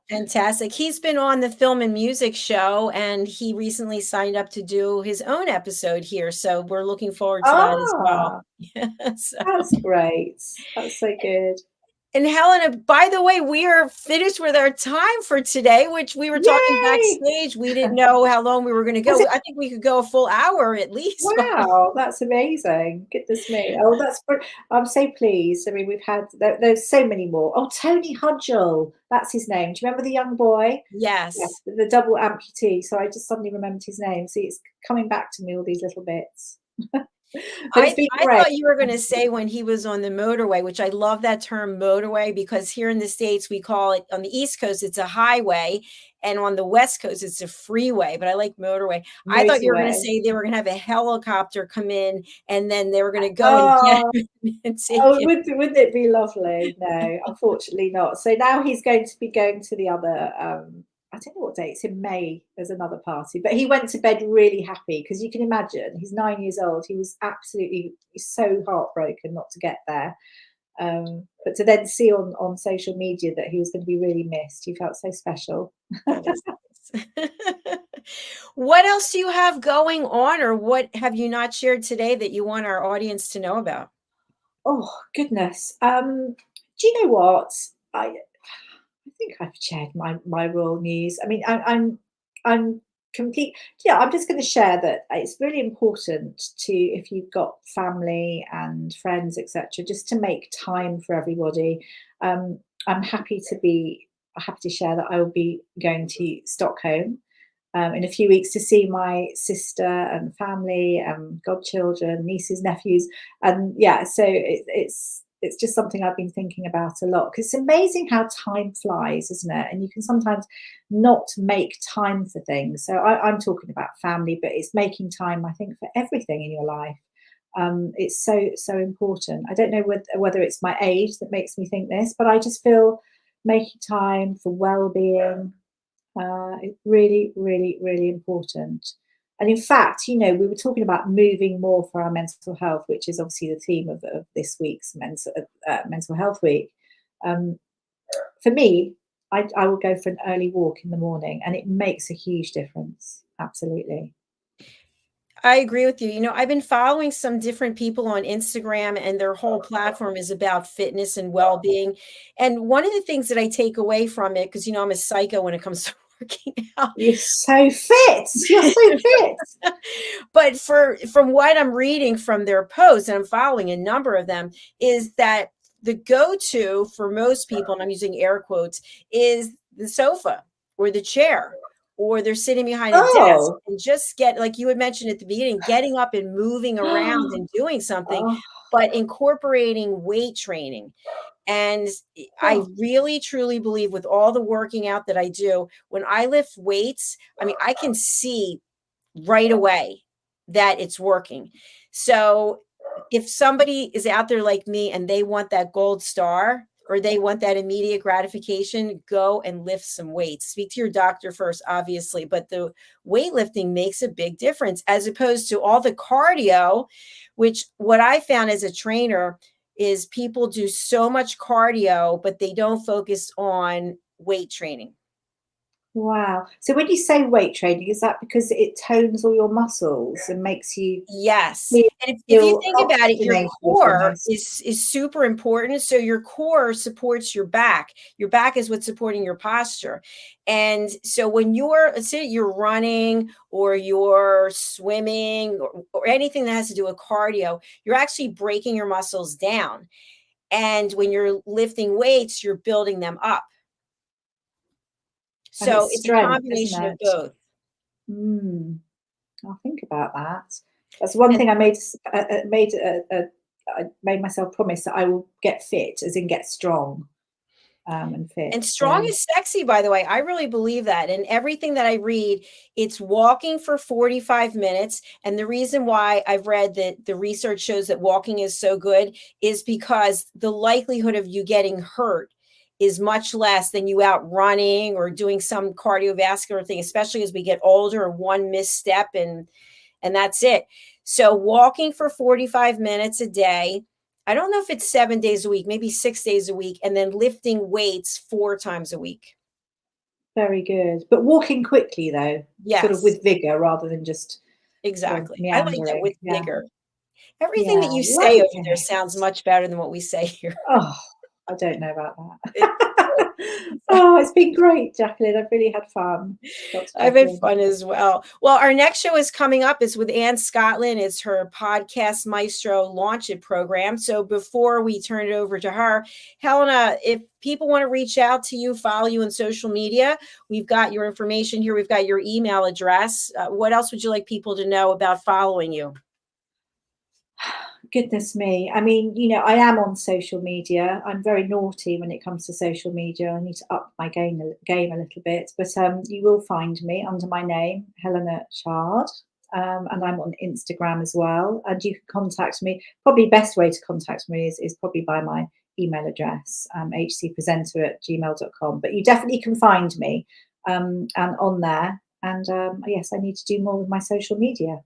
[SPEAKER 2] Fantastic. He's been on the Film and Music Show, and he recently signed up to do his own episode here. So we're looking forward to that as well.
[SPEAKER 3] Ah,
[SPEAKER 2] Yeah, so.
[SPEAKER 3] that's great. That's so good.
[SPEAKER 2] And Helena, by the way, we are finished with our time for today, which we were talking
[SPEAKER 3] Yay!
[SPEAKER 2] backstage. We didn't know how long we were going to
[SPEAKER 3] Was
[SPEAKER 2] go.
[SPEAKER 3] it?
[SPEAKER 2] I think we could go a full hour at least.
[SPEAKER 3] Wow, that's amazing. Goodness me. Oh, I'm so pleased. I mean, we've had, there's so many more. Oh, Tony Hudgell, that's his name. Do you remember the young boy? Yes,
[SPEAKER 2] Yes.
[SPEAKER 3] the double amputee. So I just suddenly remembered his name. See, it's coming back to me, all these little bits. But it's been
[SPEAKER 2] I
[SPEAKER 3] great.
[SPEAKER 2] thought you were going to say when he was on the motorway, which I love that term motorway, because here in the States, we call it, on the East Coast, it's a highway. And on the West Coast, it's a freeway, but I like motorway. I thought you were going to
[SPEAKER 3] Motorway.
[SPEAKER 2] say they were going to have a helicopter come in and then they were going to go and get
[SPEAKER 3] Oh,
[SPEAKER 2] him and take
[SPEAKER 3] oh,
[SPEAKER 2] him.
[SPEAKER 3] wouldn't it be lovely? No, unfortunately not. So now he's going to be going to the other, I don't know what day, it's in May, there's another party. But he went to bed really happy, because you can imagine, he's 9 years old. He was absolutely so heartbroken not to get there. But to then see on social media that he was going to be really missed, he felt so special.
[SPEAKER 2] That is nice. What else do you have going on, or what have you not shared today that you want our audience to know about?
[SPEAKER 3] Oh goodness. Do you know what? I think I've shared my royal news. I mean, I'm complete. Yeah, I'm just going to share that it's really important to, if you've got family and friends, etc., just to make time for everybody. I'm happy to share that I will be going to Stockholm in a few weeks to see my sister and family, godchildren, nieces, nephews, and yeah, so it's just something I've been thinking about a lot, because it's amazing how time flies, isn't it? And you can sometimes not make time for things. So I'm talking about family, but it's making time, I think, for everything in your life. It's so important. I don't know whether it's my age that makes me think this, but I just feel making time for well-being, It's really, really, really important. And in fact, we were talking about moving more for our mental health, which is obviously the theme of this week's Mental Health Week. For me, I will go for an early walk in the morning, and it makes a huge difference. Absolutely.
[SPEAKER 2] I agree with you. I've been following some different people on Instagram, and their whole platform is about fitness and well-being. And one of the things that I take away from it, because I'm a psycho when it comes to working out.
[SPEAKER 3] You're so fit. You're so fit.
[SPEAKER 2] But from what I'm reading from their posts, and I'm following a number of them, is that the go-to for most people, and I'm using air quotes, is the sofa or the chair, or they're sitting behind a desk, and just like you had mentioned at the beginning, getting up and moving around and doing something, but incorporating weight training. And I really, truly believe, with all the working out that I do, when I lift weights, I mean, I can see right away that it's working. So if somebody is out there like me and they want that gold star, or they want that immediate gratification, go and lift some weights. Speak to your doctor first, obviously, but the weightlifting makes a big difference, as opposed to all the cardio, which what I found as a trainer is people do so much cardio, but they don't focus on weight training.
[SPEAKER 3] Wow. So when you say weight training, is that because it tones all your muscles and makes you?
[SPEAKER 2] Yes. And if you think about it, your core is super important. So your core supports your back. Your back is what's supporting your posture. And so when let's say you're running or you're swimming or anything that has to do with cardio, you're actually breaking your muscles down. And when you're lifting weights, you're building them up. So it's a combination of both.
[SPEAKER 3] I'll think about that. That's one thing I made myself promise, that I will get fit, as in get strong and fit.
[SPEAKER 2] And strong is sexy, by the way. I really believe that. And everything that I read, it's walking for 45 minutes. And the reason why I've read that the research shows that walking is so good is because the likelihood of you getting hurt is much less than you out running or doing some cardiovascular thing, especially as we get older, one misstep and that's it. So walking for 45 minutes a day, I don't know if it's 7 days a week, maybe 6 days a week, and then lifting weights 4 times a week.
[SPEAKER 3] Very good. But walking quickly, though, sort of with vigor rather than just
[SPEAKER 2] exactly. I like that, with vigor. Everything that you
[SPEAKER 3] say
[SPEAKER 2] over there sounds much better than what we say here.
[SPEAKER 3] Oh, I don't know about that. Oh, it's been great, Jacalyn. I've really had fun.
[SPEAKER 2] I've had fun as well. Well, our next show is coming up. It's with Ann Scotland. It's her Podcast Maestro Launch It program. So before we turn it over to her, Helena, if people want to reach out to you, follow you on social media, we've got your information here. We've got your email address. What else would you like people to know about following you?
[SPEAKER 3] Goodness me. I mean, I am on social media. I'm very naughty when it comes to social media. I need to up my game a little bit. But you will find me under my name, Helena Chard. And I'm on Instagram as well. And you can contact me. Probably best way to contact me is probably by my email address, hcpresenter@gmail.com. But you definitely can find me and on there. And yes, I need to do more with my social media.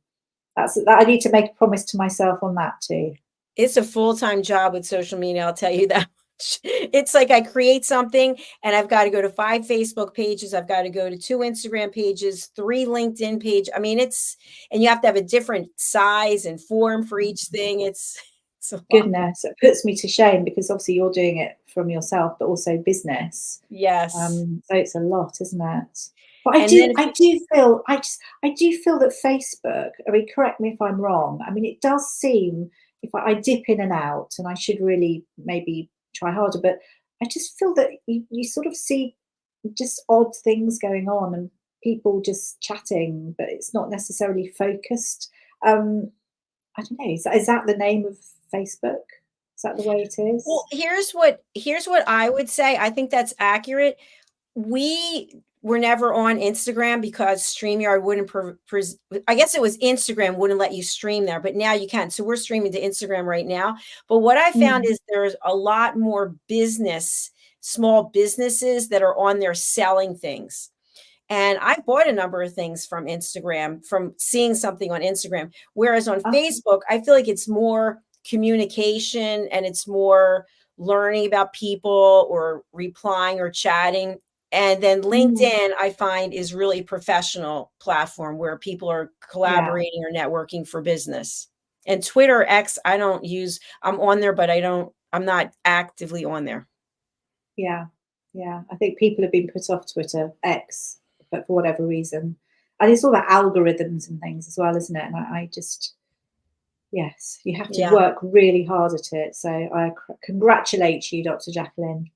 [SPEAKER 3] I need to make a promise to myself on that too.
[SPEAKER 2] It's a full-time job with social media, I'll tell you that much. It's like I create something and I've got to go to 5 Facebook pages. I've got to go to 2 Instagram pages, 3 LinkedIn pages. I mean, and you have to have a different size and form for each thing. It's
[SPEAKER 3] goodness, it puts me to shame, because obviously you're doing it from yourself, but also business.
[SPEAKER 2] Yes.
[SPEAKER 3] So it's a lot, isn't it? But I do feel that Facebook, I mean, correct me if I'm wrong, I mean, it does seem, if I dip in and out, and I should really maybe try harder, but I just feel that you sort of see just odd things going on and people just chatting, but it's not necessarily focused. I don't know, is that the name of Facebook? Is that the way it is?
[SPEAKER 2] Well, here's what I would say. I think that's accurate. We were never on Instagram because StreamYard wouldn't, I guess it was Instagram wouldn't let you stream there, but now you can. So we're streaming to Instagram right now. But what I found is there's a lot more small businesses that are on there selling things. And I bought a number of things from Instagram, from seeing something on Instagram. Whereas on Facebook, I feel like it's more communication and it's more learning about people or replying or chatting. And then LinkedIn, I find, is really a professional platform where people are collaborating or networking for business. And Twitter, X, I don't use. I'm on there, but I'm not actively on there.
[SPEAKER 3] Yeah. I think people have been put off Twitter, X, but for whatever reason. And it's all about algorithms and things as well, isn't it? And I just, yes, you have to work really hard at it. So I congratulate you, Dr. Jacalyn.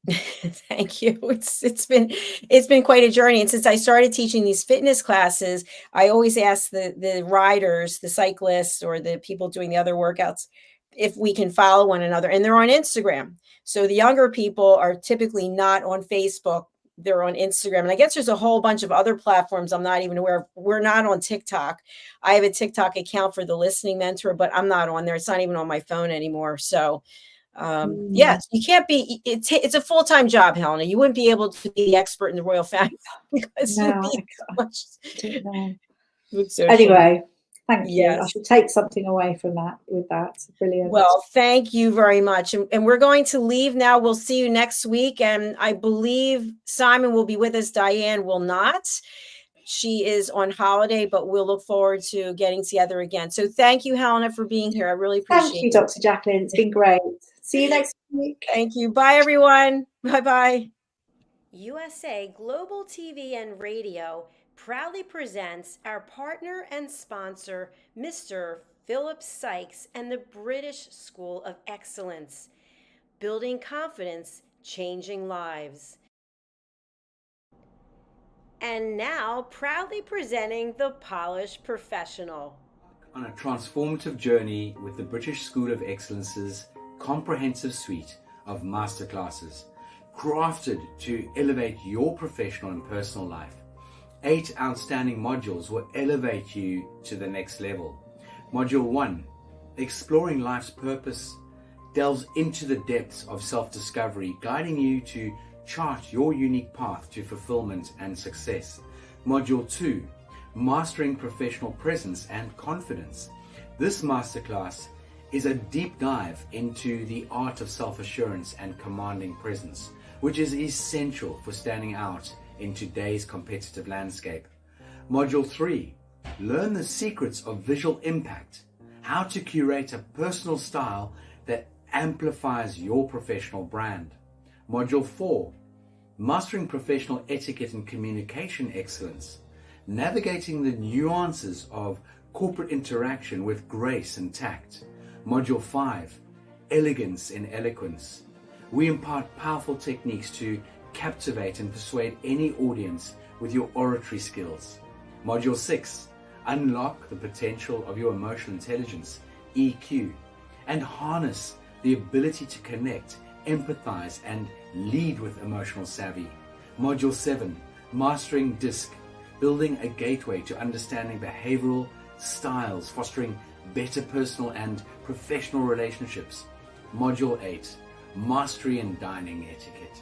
[SPEAKER 2] Thank you. It's been quite a journey. And since I started teaching these fitness classes, I always ask the riders, the cyclists, or the people doing the other workouts, if we can follow one another. And they're on Instagram. So the younger people are typically not on Facebook. They're on Instagram. And I guess there's a whole bunch of other platforms I'm not even aware of. We're not on TikTok. I have a TikTok account for the Listening Mentor, but I'm not on there. It's not even on my phone anymore. So yes, you can't be, it's a full-time job, Helena. You wouldn't be able to be the expert in the royal family because you need so much.
[SPEAKER 3] Anyway, thank you. I should take something away from that with that. Brilliant.
[SPEAKER 2] Well, thank you very much. And we're going to leave now. We'll see you next week. And I believe Simon will be with us. DIANN will not. She is on holiday, but we'll look forward to getting together again. So thank you, Helena, for being here. I really appreciate it.
[SPEAKER 3] Thank you, Dr. Jacalyn. It's been great. See you next week.
[SPEAKER 2] Thank you. Bye, everyone. Bye-bye. USA Global TV and Radio proudly presents our partner and sponsor, Mr. Philip Sykes and the British School of Excellence. Building confidence, changing lives. And now, proudly presenting the Polished Professional.
[SPEAKER 4] On a transformative journey with the British School of Excellence's comprehensive suite of masterclasses, crafted to elevate your professional and personal life. 8 outstanding modules will elevate you to the next level. Module 1, Exploring Life's Purpose, delves into the depths of self-discovery, guiding you to chart your unique path to fulfillment and success. Module 2, Mastering Professional Presence and Confidence. This masterclass is a deep dive into the art of self-assurance and commanding presence, which is essential for standing out in today's competitive landscape. Module 3, Learn the Secrets of Visual Impact, how to curate a personal style that amplifies your professional brand. Module 4, Mastering Professional Etiquette and Communication Excellence, navigating the nuances of corporate interaction with grace and tact. Module 5, Elegance in Eloquence. We impart powerful techniques to captivate and persuade any audience with your oratory skills. Module 6, Unlock the potential of your emotional intelligence, EQ, and harness the ability to connect, empathize, and lead with emotional savvy. Module 7, Mastering DISC, building a gateway to understanding behavioral styles, fostering better personal and professional relationships. Module 8, Mastery in Dining Etiquette,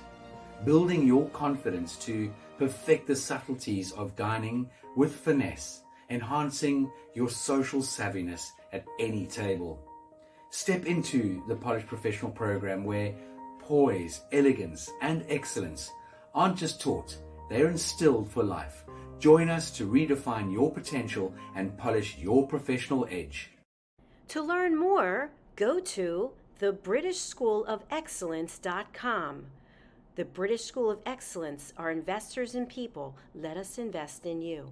[SPEAKER 4] building your confidence to perfect the subtleties of dining with finesse, enhancing your social savviness at any table. Step into the Polished Professional program where poise, elegance, and excellence aren't just taught, they're instilled for life. Join us to redefine your potential and polish your professional edge.
[SPEAKER 2] To learn more, go to thebritishschoolofexcellence.com. The British School of Excellence are investors in people. Let us invest in you.